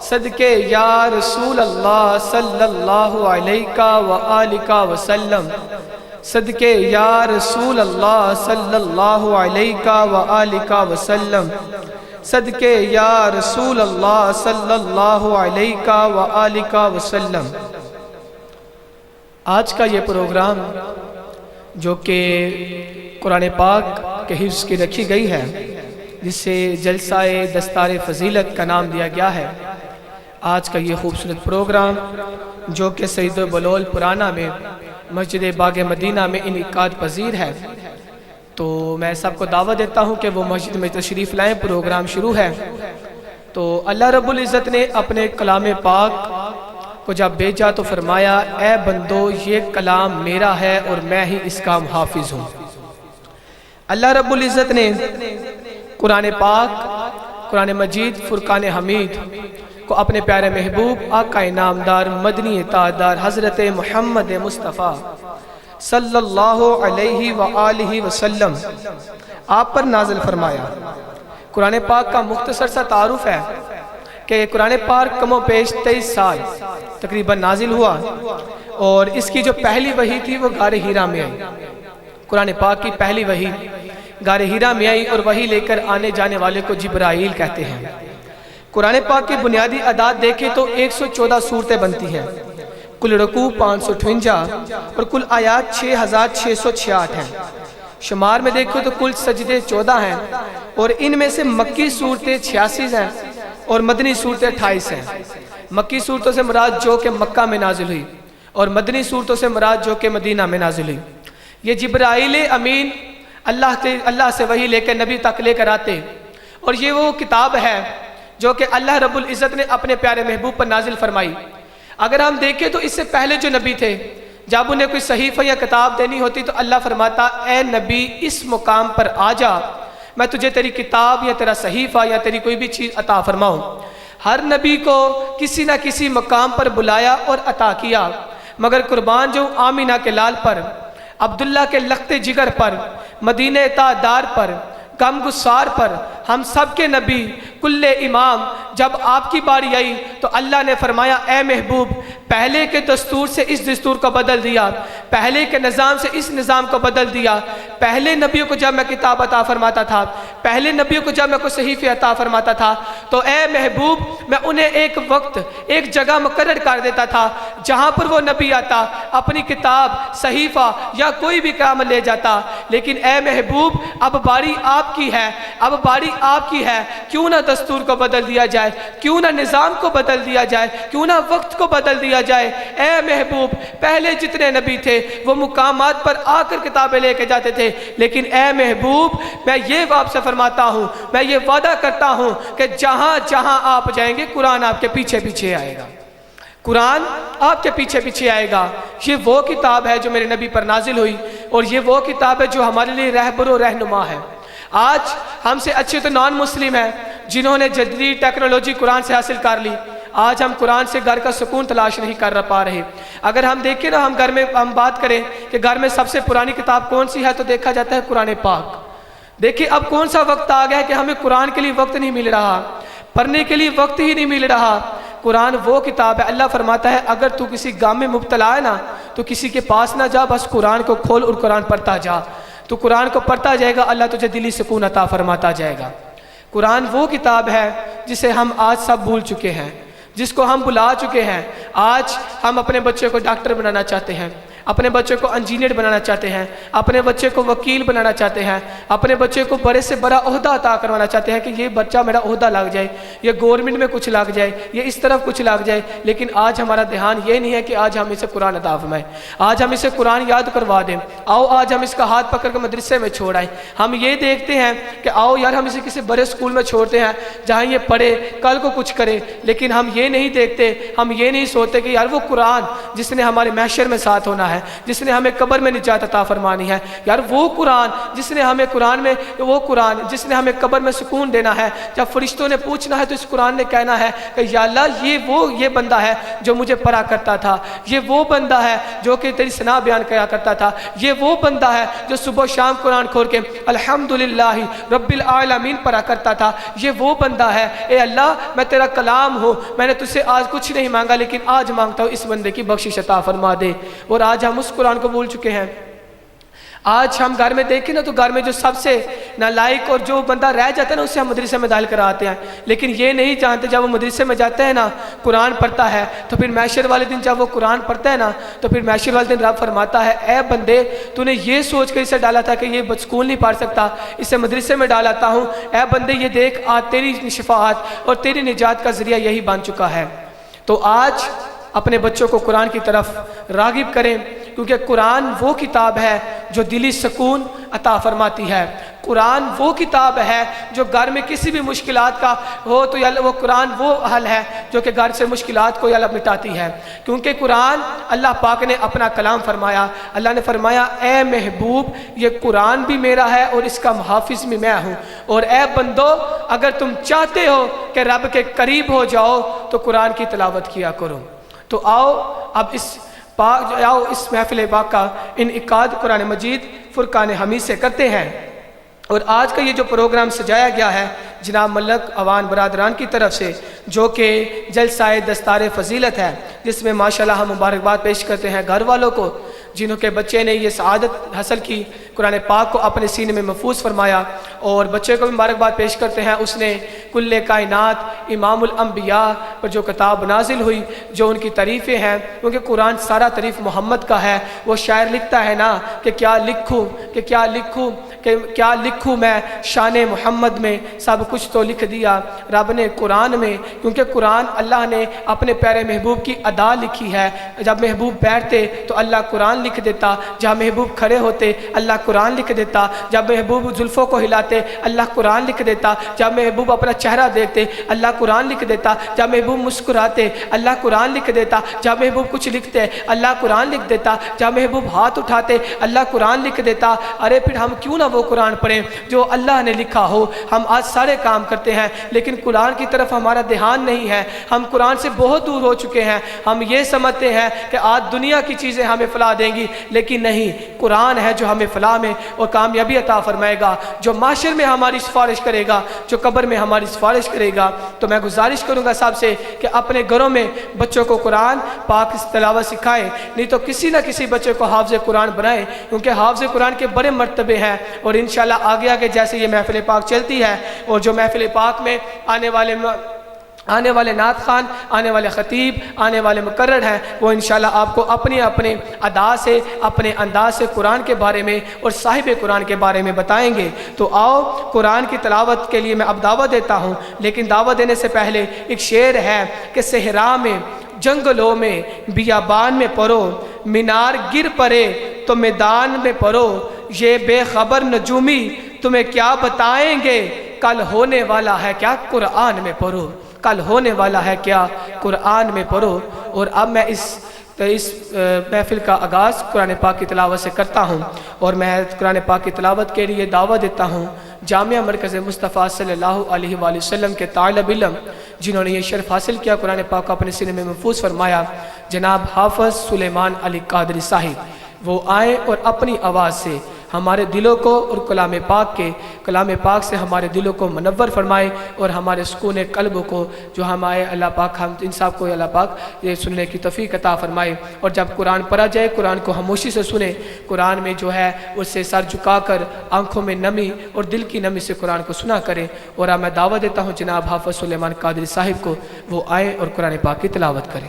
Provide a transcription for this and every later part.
सदके या रसूल अल्लाह सल्लल्लाहु अलैका व आलिका वसल्लम, सदके या रसूल अल्लाह सल्लल्लाहु अलैका व आलिका वसल्लम, सदके या रसूल अल्लाह सल्लल्लाहु अलैका व आलिका वसल्लम। आज का ये प्रोग्राम जो कि कुरान पाक के हिफ्ज़ की रखी गई है, जिसे जलसाए दस्तार फजीलत का नाम दिया गया है, आज का ये खूबसूरत प्रोग्राम जो कि सईद बलोल पुराना में मस्जिद बाग मदीना में इनकाद पजीर है, तो मैं सबको दावत देता हूँ कि वो मस्जिद में तशरीफ़ लाएँ। प्रोग्राम शुरू है तो अल्लाह रब्बुल इज़्ज़त ने अपने कलाम पाक को जब भेजा तो फरमाया, ए बंदो ये कलाम मेरा है और मैं ही इसका हाफिज हूँ। अल्लाह रब्बुल इज़्ज़त ने कुरान पाक, कुरान मजीद, फुरकान हमीद को अपने प्यारे महबूब आका इनामदार मदनी तादार हज़रत मोहम्मद मुस्तफ़ा सल्लल्लाहु अलैहि व आलिहि वसल्लम आप पर नाजिल फरमाया। कुरान पाक का मुख्तसर सा तारुफ है कि कुरान पाक कमो पेश 23 साल तकरीबन नाजिल हुआ और इसकी जो पहली वही थी वो गारे हीरा में आई। कुरान पाक की पहली वही गारे हीरा में आई और वही लेकर आने जाने वाले को जिब्राइल कहते हैं। कुरान पाक की बुनियादी अदाद देखें तो 114 सूरतें बनती हैं, कुल रकू 558 और कुल आयात 6666 हैं। शुमार में देखो तो कुल सजदे 14 हैं और इनमें से मक्की सूरतें 86 हैं और मदनी सूरतें 28 हैं। मक्की सूरतों से मुराद जो कि मक्का में नाजिल हुई और मदनी सूरतों से मुराद जो कि मदीना में नाजिल हुई। ये जिब्राइल अमीन अल्लाह से वही लेकर नबी तक लेकर आते और ये वो किताब है जो कि अल्लाह रब्बुल इज़्ज़त ने अपने प्यारे महबूब पर नाजिल फरमाई। अगर हम देखें तो इससे पहले जो नबी थे, जब उन्हें कोई सहीफ़ा या किताब देनी होती तो अल्लाह फरमाता, ए नबी इस मुकाम पर आ जा, मैं तुझे तेरी किताब या तेरा सहीफ़ा या तेरी कोई भी चीज़ अता फरमाऊँ। हर नबी को किसी न किसी मकाम पर बुलाया और अता किया, मगर कुर्बान जो आमिना के लाल पर, अब्दुल्ला के लख्ते जिगर पर, मदीने तादार पर, गम गुस्सार पर, हम सब के नबी कुल्ले इमाम, जब आपकी बारी आई तो अल्लाह ने फरमाया, ए महबूब पहले के दस्तूर से इस दस्तूर को बदल दिया, पहले के निज़ाम से इस निज़ाम को बदल दिया। पहले नबियों को जब मैं किताब अता फरमाता था, पहले नबियों को जब मैं कोई सहीफ़े अता फरमाता था तो ए महबूब मैं उन्हें एक वक्त एक जगह मुकर्रर कर देता था जहाँ पर वो नबी आता अपनी किताब, सहीफ़ा या कोई भी काम ले जाता। लेकिन ए महबूब अब बारी आपकी है, अब बारी आपकी है, क्यों ना दस्तूर को बदल दिया जाए, क्यों ना निज़ाम को बदल दिया जाए, क्यों ना वक्त को बदल दिया जाए। ए महबूब पहले जितने नबी थे वो मुकामात पर आकर किताबें लेके जाते थे, लेकिन ए महबूब मैं ये आपसे फरमाता हूँ, मैं ये वादा करता हूँ कि जहाँ जहाँ आप जाएंगे कुरान आपके पीछे पीछे आएगा, कुरान आपके पीछे पीछे आएगा। ये वो किताब है जो मेरे नबी पर नाजिल हुई और ये वो किताब है जो हमारे लिए रहबर और रहनुमा है। आज हमसे अच्छे तो नॉन मुस्लिम हैं जिन्होंने जदीद टेक्नोलॉजी कुरान से हासिल कर ली, आज हम कुरान से घर का सुकून तलाश नहीं कर पा रहे। अगर हम देखें ना, हम घर में हम बात करें कि घर में सबसे पुरानी किताब कौन सी है तो देखा जाता है कुरान पाक। देखिए अब कौन सा वक्त आ गया है कि हमें कुरान के लिए वक्त नहीं मिल रहा, पढ़ने के लिए वक्त ही नहीं मिल रहा। कुरान वो किताब है, अल्लाह फरमाता है अगर तू किसी गाम में मुब्तला है ना तो किसी के पास ना जा, बस कुरान को खोल और कुरान पढ़ता जा। तो कुरान को पढ़ता जाएगा, अल्लाह तुझे दिली सुकून अता फरमाता जाएगा। कुरान वो किताब है जिसे हम आज सब भूल चुके हैं, जिसको हम भुला चुके हैं। आज हम अपने बच्चे को डॉक्टर बनाना चाहते हैं, अपने बच्चे को इंजीनियर बनाना चाहते हैं, अपने बच्चे को वकील बनाना चाहते हैं, अपने बच्चे को बड़े से बड़ा ओहदा अता करवाना चाहते हैं कि ये बच्चा मेरा ओहदा लग जाए, ये गवर्नमेंट में कुछ लग जाए, ये इस तरफ कुछ लग जाए। लेकिन आज हमारा ध्यान ये नहीं है कि आज हम इसे कुरान अता फरमाएं, आज हम इसे कुरान याद करवा दें, आओ आज हम इसका हाथ पकड़ कर मदरसे में छोड़ आए। हम ये देखते हैं कि आओ यार हम इसे किसी बड़े स्कूल में छोड़ते हैं जहाँ ये पढ़े, कल को कुछ करे। लेकिन हम ये नहीं देखते, हम ये नहीं सोचते कि यार वो कुरान जिसने हमारे महशर में साथ होना है, है, जिसने हमें कब्र में निजात अता फरमानी है। यार वो कुरान जिसने हमें कुरान में, वो कुरान जिसने हमें कब्र में सुकून देना है, जब फरिश्तों ने पूछना है तो इस कुरान ने कहना है कि या अल्लाह ये बंदा है जो मुझे पढ़ा करता था, ये वो बंदा है जो कि तेरी सना बयान किया करता था, ये वो बंदा है जो सुबह शाम कुरान खोल के अल्हम्दुलिल्लाह रब्बिल आलमीन पढ़ा करता था, ये वो बंदा है। ए अल्लाह मैं तेरा कलाम हूँ, मैंने तुझसे आज कुछ नहीं मांगा लेकिन आज मांगता हूँ इस बंदे की बख्शिश अता फरमा दे। और आज हम उस कुरान को भूल चुके हैं। आज हम घर में देखें ना तो घर में जो सबसे नालायक और जो बंदा रह जाता है ना उसे हम मदरसे में दाखिल कराते हैं, लेकिन ये नहीं जानते जब वो मदरसे में जाता है ना, कुरान पढ़ता है, तो फिर मैशर वाले दिन जब वो कुरान पढ़ता है ना तो फिर मैशर वाले दिन रब फरमाता है ए बंदे तूने ये सोच कर इसे डाला था कि ये स्कूल नहीं पढ़ सकता, इसे मदरसे में डालाता हूँ, ए बंदे ये देख आज तेरी शफाअत और तेरी निजात का जरिया यही बन चुका है। तो आज अपने बच्चों को कुरान की तरफ रागिब करें, क्योंकि कुरान वो किताब है जो दिली सुकून अता फरमाती है। कुरान वो किताब है जो घर में किसी भी मुश्किलात का हो तो या वो कुरान वो हल है जो कि घर से मुश्किलात को या मिटाती है। क्योंकि कुरान अल्लाह पाक ने अपना कलाम फरमाया, अल्लाह ने फरमाया ए महबूब ये कुरान भी मेरा है और इसका मुहाफिज भी मैं हूँ, और ए बंदो अगर तुम चाहते हो कि रब के करीब हो जाओ तो कुरान की तिलावत किया करो। तो आओ अब इस महफिल पाक का इनइकाद कुरान मजीद फुरकान हमीद से करते हैं। और आज का ये जो प्रोग्राम सजाया गया है जनाब मलक अवान बरादरान की तरफ से, जो कि जलसाए दस्तार फजीलत है, जिसमें माशाल्लाह हम मुबारकबाद पेश करते हैं घर वालों को जिन्हों के बच्चे ने ये सआदत हासिल की, कुरान पाक को अपने सीने में महफूज फरमाया, और बच्चे को भी मुबारकबाद पेश करते हैं उसने कुल्ले कायनात इमामुल अंबिया पर जो किताब नाजिल हुई जो उनकी तारीफ़ें हैं, क्योंकि कुरान सारा तारीफ़ मोहम्मद का है। वो शायर लिखता है ना कि क्या लिखूँ मैं शान मोहम्मद में, सब कुछ तो लिख दिया रब ने कुरान में। क्योंकि कुरान अल्लाह ने अपने प्यारे महबूब की अदा लिखी है। जब महबूब बैठते तो अल्लाह कुरान लिख देता, जब महबूब खड़े होते अल्लाह कुरान लिख देता, जब महबूब जुल्फ़ों को हिलाते अल्लाह कुरान लिख देता, जब महबूब अपना चेहरा देखते अल्लाह कुरान लिख देता, जब महबूब मुस्कुराते अल्लाह कुरान लिख देता, जब महबूब कुछ लिखते अल्लाह कुरान लिख देता, जब महबूब हाथ उठाते अल्लाह कुरान लिख देता। अरे फिर हम क्यों ना वो कुरान पढ़ें जो अल्लाह ने लिखा हो। हम आज सारे काम करते हैं लेकिन कुरान की तरफ हमारा ध्यान नहीं है, हम कुरान से बहुत दूर हो चुके हैं। हम ये समझते हैं कि आज दुनिया की चीज़ें हमें फलाह देंगी, लेकिन नहीं, कुरान है जो हमें फलाह में और कामयाबी अता फरमाएगा, जो माशर में हमारी सिफारिश करेगा, जो कब्र में हमारी सिफारिश करेगा। तो मैं गुजारिश करूँगा सबसे कि अपने घरों में बच्चों को कुरान पाक तिलावत सिखाएं, नहीं तो किसी न किसी बच्चे को हाफ़िज़ कुरान बनाएं, क्योंकि हाफ़िज़ कुरान के बड़े मर्तबे हैं। और इंशाल्लाह आगे आगे जैसे ये महफिल पाक चलती है और जो महफिल पाक में आने वाले नात खान, आने वाले ख़तीब, आने वाले मुकर्रर हैं, वो इंशाल्लाह आपको अपने अपने अदा से, अपने अंदाज से कुरान के बारे में और साहिब कुरान के बारे में बताएंगे। तो आओ कुरान की तिलावत के लिए मैं अब दावत देता हूँ, लेकिन दावत देने से पहले एक शेर है कि सहरा में, जंगलों में, बियाबान में पढ़ो, मीनार गिर पड़े तो मैदान में पढ़ो, ये बेखबर नजूमी तुम्हें क्या बताएंगे, कल होने वाला है क्या कुरान में पढ़ो, कल होने वाला है क्या कुरान में पढ़ो। और अब मैं इस महफिल का आगाज़ कुरान पाक की तिलावत से करता हूँ, और मैं कुरान पाक की तिलावत के लिए दावा देता हूँ जामिया मरकज़ मुस्तफ़ा सल्लल्लाहु अलैहि वसल्लम के तालिब इल्म जिन्होंने ये शर्फ हासिल किया, कुरान पाक को अपने सीने में महफूज फरमाया, जनाब हाफ़िज़ सुलेमान अली कादरी साहिब, वो आए और अपनी आवाज़ से हमारे दिलों को और कलाम पाक से हमारे दिलों को मुनव्वर फरमाए, और हमारे सुकून कल्ब को जो हमारे अल्लाह पाक हम इन सब को अल्लाह पाक ये सुनने की तौफीक अता फरमाए। और जब कुरान पढ़ा जाए कुरान को खामोशी से सुने, कुरान में जो है उससे सर झुकाकर आँखों में नमी और दिल की नमी से कुरान को सुना करें। और अब मैं दावा देता हूँ जनाब हाफ़िज़ सुलेमान कादरी साहिब को, वो आए और कुरान पाक की तिलावत करें।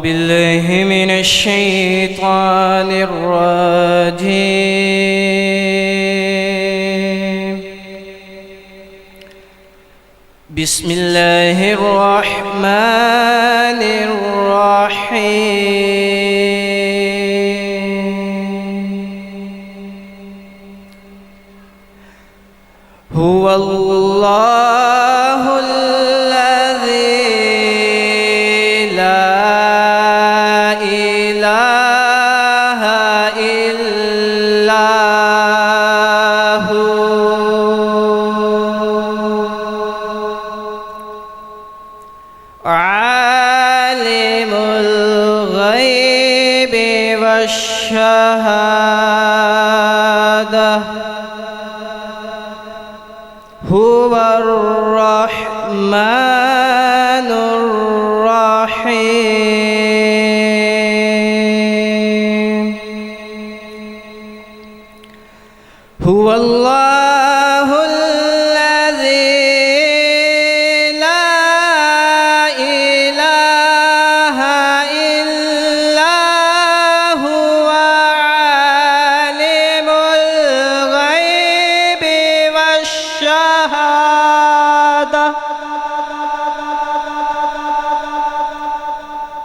बिल्लाहि मिनश शैतानिर रजीम। बिस्मिल्लाहिर रहमानिर रहीम। हुवल्लाहुल आलिमुल गैबि वश्शहादा हुवर रहमानुर रहीम। हुवल्लाहुल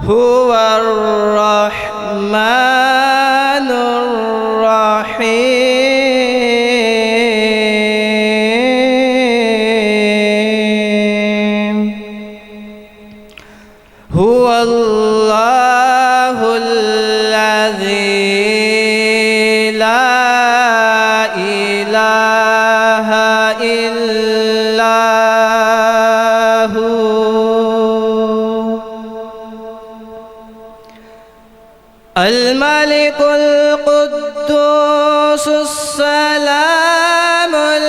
हुवर रहमानुर रहीम। हुवल्लाहुल्लज़ी ला इलाहा इल्ला हु। अल-मलिकुल कुद्दूसुस सलामुल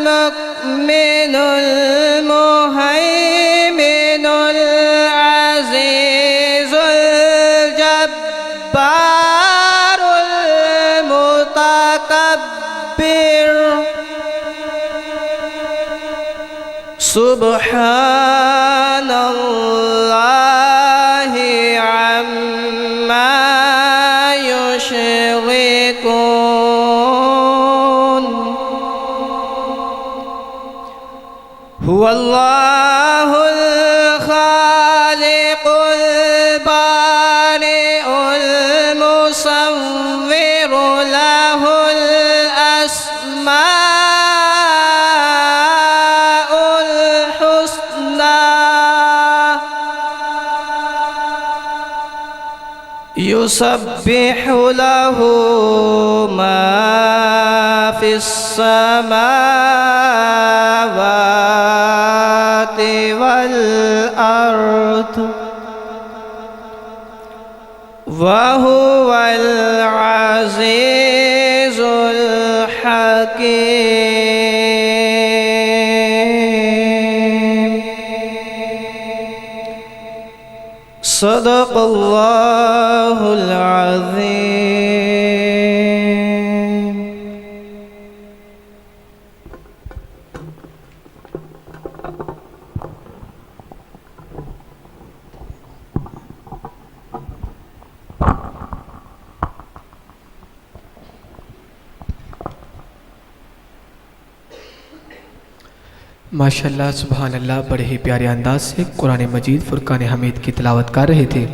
मुअ्मिनुल मुहैमिनुल अज़ीज़ुल जब्बारुल मुतकब्बिर। सुब्हानल्लाहि अम्मा युश्रिकून। हुवल्लाहुल खालिकुल बारिउल मुसव्विरु लहुल अस्माउल हुस्ना। युसब्बिहु लहु मा फिस समावाति वल अर्द व हुवल अज़ीज़ुल हकीम। सदक़ल्लाहुल अज़ीम। माशाअल्लाह सुभान अल्लाह, बड़े ही प्यारे अंदाज से कुरान मजीद फुरकान हमीद की तिलावत कर रहे थे।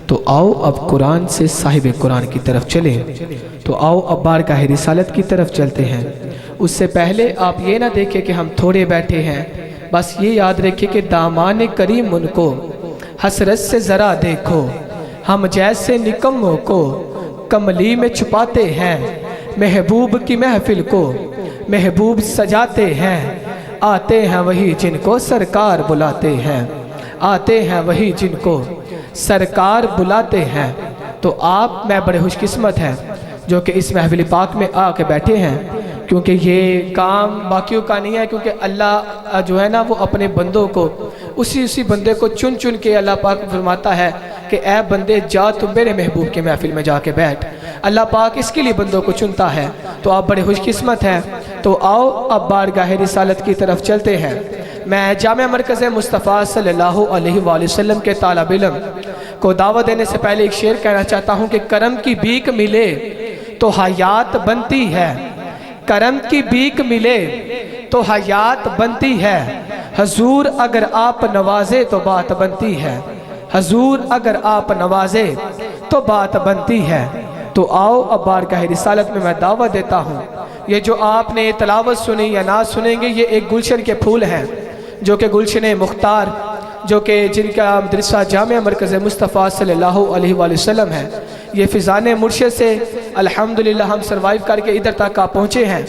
तो आओ अब कुरान से साहिब कुरान की तरफ चलें। तो आओ अब बारगाह रिसालत की तरफ चलते हैं। उससे पहले आप ये ना देखें कि हम थोड़े बैठे हैं, बस ये याद रखें कि दामान करीम उनको हसरत से ज़रा देखो। हम जैसे निकम्मों को कमली में छुपाते हैं, महबूब की महफिल को महबूब सजाते हैं। आते हैं वही जिनको सरकार बुलाते हैं, आते हैं वही जिनको सरकार बुलाते हैं। तो आप मैं बड़े खुशकिस्मत हैं जो कि इस महफिल पाक में आके बैठे हैं, क्योंकि ये काम बाकियों का नहीं है, क्योंकि अल्लाह जो है ना वो अपने बंदों को उसी बंदे को चुन चुन के अल्लाह पाक फरमाता है कि ऐ बंदे जा तुम मेरे महबूब के महफिल में जाके बैठ। अल्लाह पाक इसके लिए बंदों को चुनता है। तो आप बड़े खुशकिस्मत हैं। तो आओ अब बारगाह रिसालत की तरफ चलते हैं। मैं जामिया मरकज़ मुस्तफ़ा सल्लल्लाहु अलैहि वसल्लम के तालिब इल्म को दावत देने से पहले एक शेर कहना चाहता हूँ कि करम की भीख मिले तो हयात बनती है, करम की भीख मिले तो हयात बनती है, हजूर अगर आप नवाजे तो बात बनती है, हजूर अगर आप नवाजे तो बात बनती है। तो आओ अब बारगाह रिसालत में मैं दावत देता हूँ, ये जो आपने तलावत सुनी या ना सुनेंगे ये एक गुलशन के फूल हैं जो कि गुलशन मुख्तार जो कि जिनका मदरसा जामिया मरकज़ मुस्तफ़ा सल्लल्लाहु अलैहि वसल्लम है। ये फ़िज़ान मुर्शिद से अल्हम्दुलिल्लाह हम सर्वाइव करके इधर तक आ पहुँचे हैं।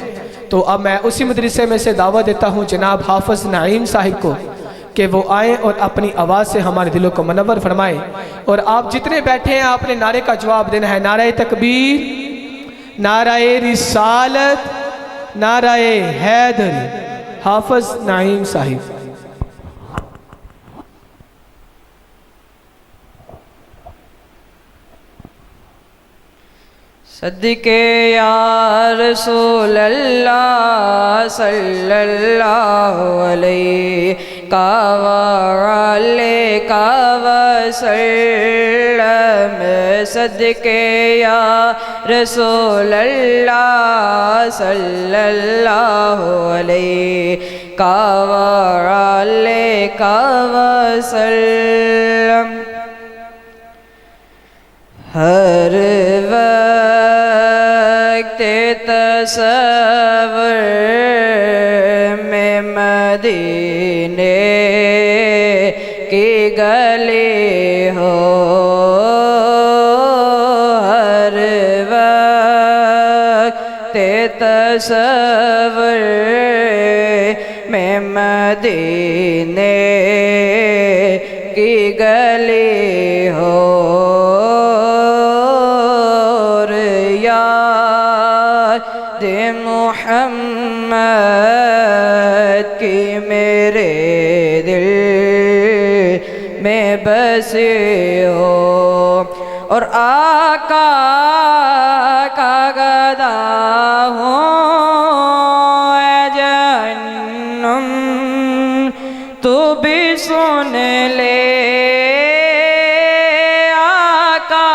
तो अब मैं उसी मदरसे में से दावत देता हूँ जनाब हाफ़िज़ नईम साहिब को कि वो आएँ और अपनी आवाज़ से हमारे दिलों को मनव्वर फरमाएँ। और आप जितने बैठे हैं आपने नारे का जवाब देना है, नारे तकबीर, नारे रिसालत, नारे हैदरी। हाफ़िज़ नईम साहिब। सदके या रसूल अल्लाह सल्लल्लाहु अलैहि वसल्लम। सदके या रसूल अल्लाह सल्लल्लाहु अलैहि वसल्लम। हर वक्त तसव्वुर में मदीने की गली हो, हर वक्त तसव्वुर में मदीने की गली हो, मोहम्मद की मेरे दिल में बसे हो, और आका का गदा हूँ जन्नम तू भी सुन ले, आका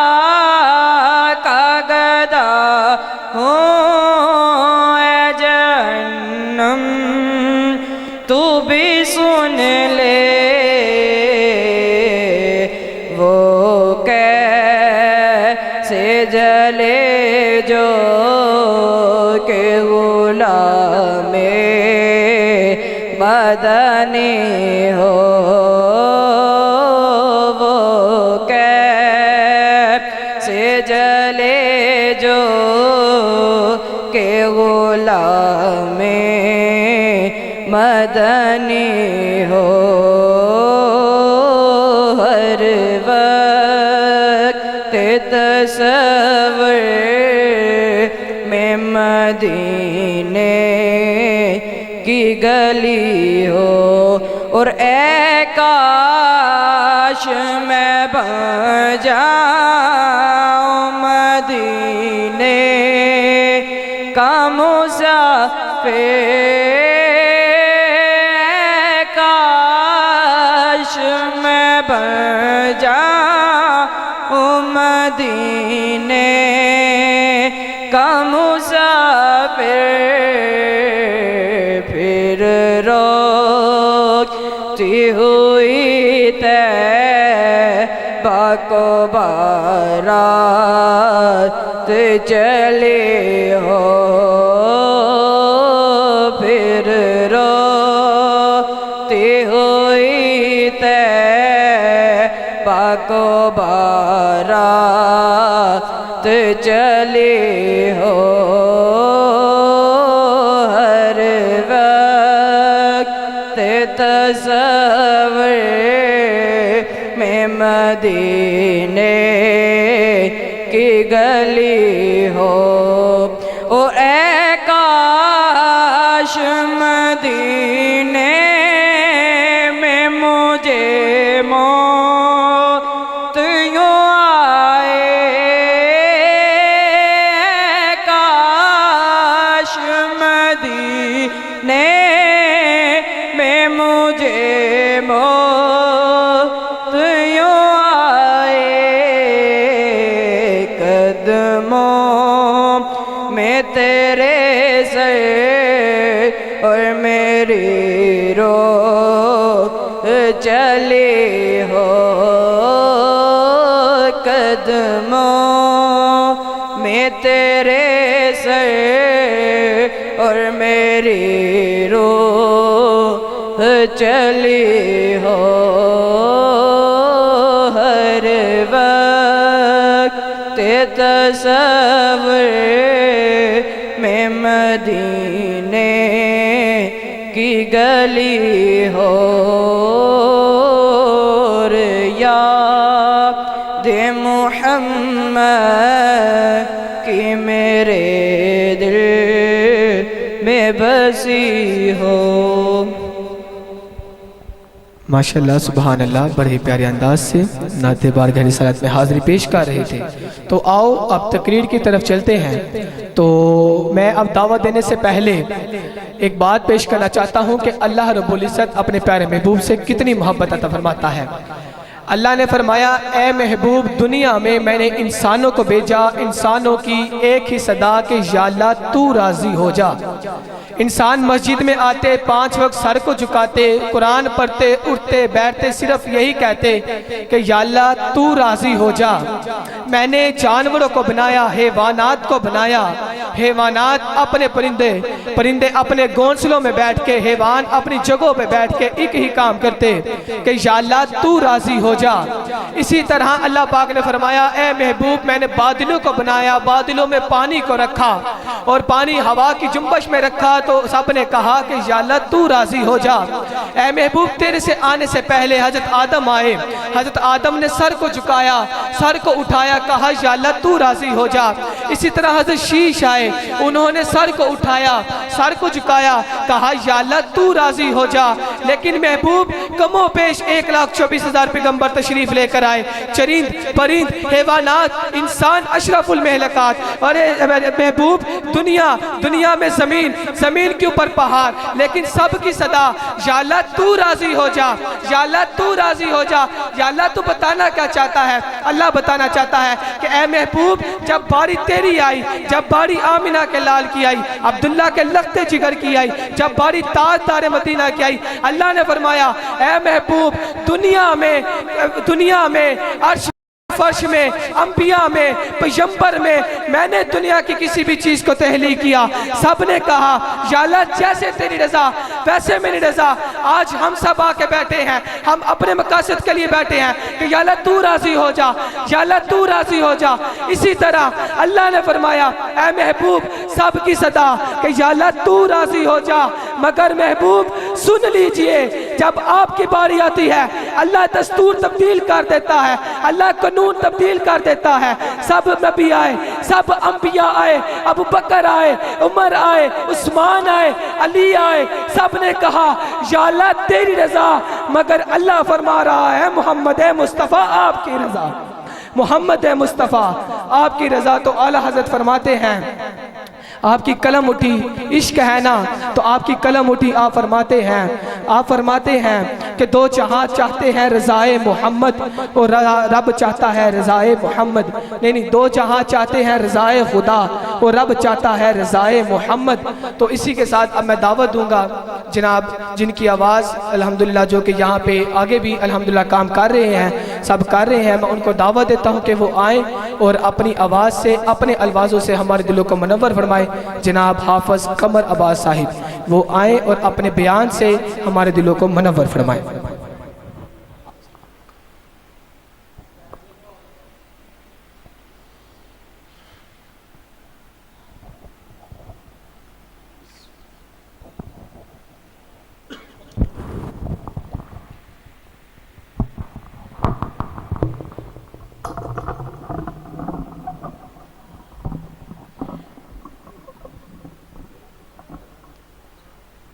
का गदा हूँ तू भी सुन ले, वो कैसे जले जो के गुलामे मदनी हो, वो कैसे जले जो के गुलामे मदनी हो, हर वक्त तसव्वुर में मदीने की गली हो, और ए काश मैं बन जाऊं मदीने का मुसाफिर, बन जाऊं मदीने का मुसाफिर, फिर रोती हुई तैबा को बारात चले हो, फिर रोती हुई को बारात चली हो, हर वक्त तसव्वुर में मदीने की गली हो, ओ ए काश मदीने में मुझे मदीने में मुझे कदमों में तेरे सर और मेरी रूह चली हो, कदमों में तेरे सर और मेरी रूह चली हो, हर वक्त तसव्वुर में मदीने की गली हो, याद मुहम्मद की मेरे दिल में बसी हो। माशाल्लाह सुबहान अल्लाह, बड़े प्यारे अंदाज से नाते बारगाह रिसालत में हाज़िरी पेश कर रहे थे। तो आओ अब तकरीर की तरफ चलते हैं। तो मैं अब दावत देने से पहले एक बात पेश करना चाहता हूँ कि अल्लाह रब्बुल इज़्ज़त अपने प्यारे महबूब से कितनी मोहब्बत अता फरमाता है। अल्लाह ने फरमाया, ए महबूब, दुनिया में मैंने इंसानों को भेजा, इंसानों की एक ही सदा कि या अल्लाह तू राज़ी हो जा। इंसान मस्जिद में आते, 5 वक्त सर को झुकाते, कुरान पढ़ते, उठते बैठते, सिर्फ यही कहते कि या अल्लाह तू राज़ी हो जा। मैंने जानवरों को बनाया, हैवानात को बनाया, हैवानात अपने परिंदे, परिंदे अपने घोंसलों में बैठ के, हैवान अपनी जगहों पे बैठ के एक ही काम करते कि या अल्लाह तू राज़ी हो जा। इसी तरह अल्लाह पाक ने फरमाया, ए महबूब, मैंने बादलों को बनाया, बादलों में पानी को रखा और पानी हवा की जुम्बश में रखा, तो सबने कहा कि या अल्लाह तू राज़ी हो जा। ए महबूब, तेरे से आने से पहले हजरत आदम आए, हजरत आदम ने सर को झुकाया, सर को उठाया, कहा या अल्लाह तू राज़ी हो जा। इसी तरह हजरत शीश आए, उन्होंने सर को उठाया, सर को झुकाया, कहा या अल्लाह तू राज़ी हो जा। लेकिन महबूब, कमो पेश 1,24,000 पैगंबर तशरीफ लेकर आए, चरिंद परिंद हैवानात, इंसान अशरफुल महलकात। अरे महबूब, दुनिया में ज़मीन, ज़मीन के ऊपर पहाड़, लेकिन सब की सदा या अल्लाह तू राज़ी हो जा, या अल्लाह तू राज़ी हो जा। या अल्लाह तू बताना क्या चाहता है? अल्लाह बताना चाहता है कि ए महबूब, जब बारी तेरी आई, जब बारी आमिना के लाल की आई, अब्दुल्ला के लख्ते जिगर की आई, जब बारी ताजदार मदीना की आई, अल्लाह ने फरमाया, ए महबूब, दुनिया में अर्श फर्श में, अंबिया में, पैगंबर में, मैंने दुनिया की किसी भी चीज़ को तहलीक किया। सब ने कहा या अल्लाह जैसे तेरी रज़ा वैसे मेरी रज़ा। आज हम सब आके बैठे हैं, हम अपने मकासद के लिए बैठे हैं कि या अल्लाह तू राज़ी हो जा, या अल्लाह तू राज़ी हो जा। इसी तरह अल्लाह ने फरमाया, ए महबूब, सब की सदा कि या अल्लाह तू राज़ी हो जा। मगर महबूब सुन लीजिए, जब आपकी बारी आती है, अल्लाह दस्तूर तब्दील कर देता है, अल्लाह कानून तब्दील कर देता है। सब नबी आए, सब अंबिया आए, अबू बकर आए, उमर आए, उस्मान आए, अली आए, सब ने कहा या अल्लाह तेरी रज़ा। मगर अल्लाह फरमा रहा है, मोहम्मद मुस्तफ़ा आपकी रज़ा, मोहम्मद मुस्तफ़ा आपकी रज़ा। तो आला हज़रत फरमाते हैं, आपकी कलम उठी, इश्क है ना तो आपकी कलम उठी। आप फरमाते हैं कि दो जहां चाहते हैं रज़ाए मोहम्मद और रब चाहता है रज़ाए मोहम्मद। नहीं, दो जहां चाहते हैं रज़ाए खुदा और रब चाहता है रज़ाए मोहम्मद। तो इसी के साथ अब मैं दावत दूंगा जनाब, जिनकी आवाज़ अल्हम्दुलिल्लाह जो कि यहाँ पे आगे भी अल्हम्दुलिल्लाह काम कर रहे हैं, सब कर रहे हैं, मैं उनको दावत देता हूँ कि वो आएँ और अपनी आवाज़ से, अपने अल्फाजों से हमारे दिलों को मुनव्वर फरमाए। जनाब हाफ़िज़ कमर अब्बास साहिब वो आए और अपने बयान से हमारे दिलों को मुनव्वर फरमाए।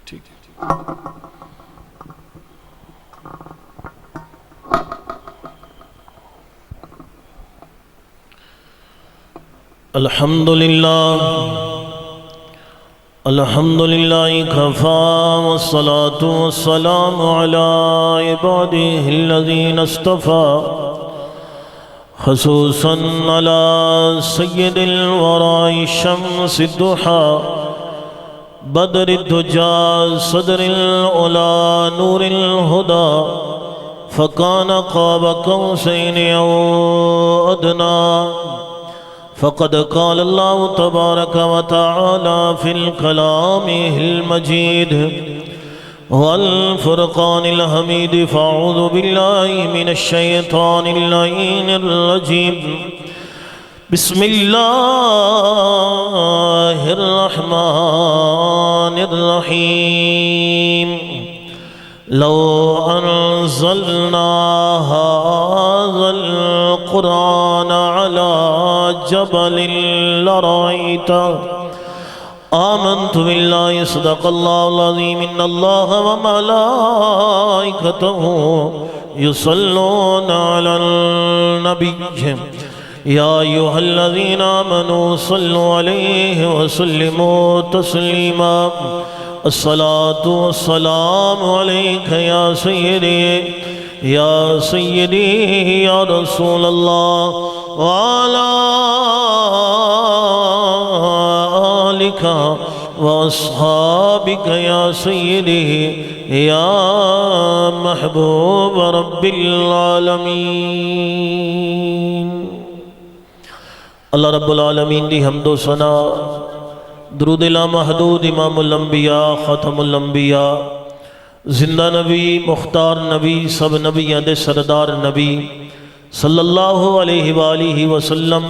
ठीक है। अल्हम्दुलिल्लाह कफ़ा वस्सलातु वस्सलामु अला इबादिहिल्लज़ीना इस्तफ़ा खुसूसन अला सय्यदिल वराइ शम्स दुहा बदरिद्दुजा सदरिल उला नूरिल हुदा फ़कान क़ाब क़ौसैन औ अदना फ़क़द क़ाल अल्लाहु तबारक व तआला फ़िल कलामिहिल मजीद वल फ़ुरक़ानिल हमीद फ़अऊज़ु बिल्लाहि मिनश शैतानिर लईनिर रजीम बिस्मिल्लाहिर रहमानिर रहीम लौ अनज़लना हाज़ल क़ुरआन अला जबलिन लरअयता आमन्तु बिल्लाहि सदक़ल्लाहुल अज़ीम इन्नल्लाह व मलाइकतहु युसल्लूना अलन नबिय्य या अय्युहल्लज़ीना आमनू सल्लु अलैहि व सल्लिमू तस्लीमा अस्सलातु वस्सलामु अलैका या सय्यदी या रसूलल्लाह व अला आलिका व अस्हाबिका या सय्यदी या महबूब रब्बिल आलमीन। अल्लाह रब्बुल आलमीन दी हम्दो सना दरूद ला महदूद इमामुल अंबिया ख़ातमुल अंबिया जिंदा नबी मुख्तार नबी सब नबियां दे सरदार नबी सल्लल्लाहु अलैहि वसल्लम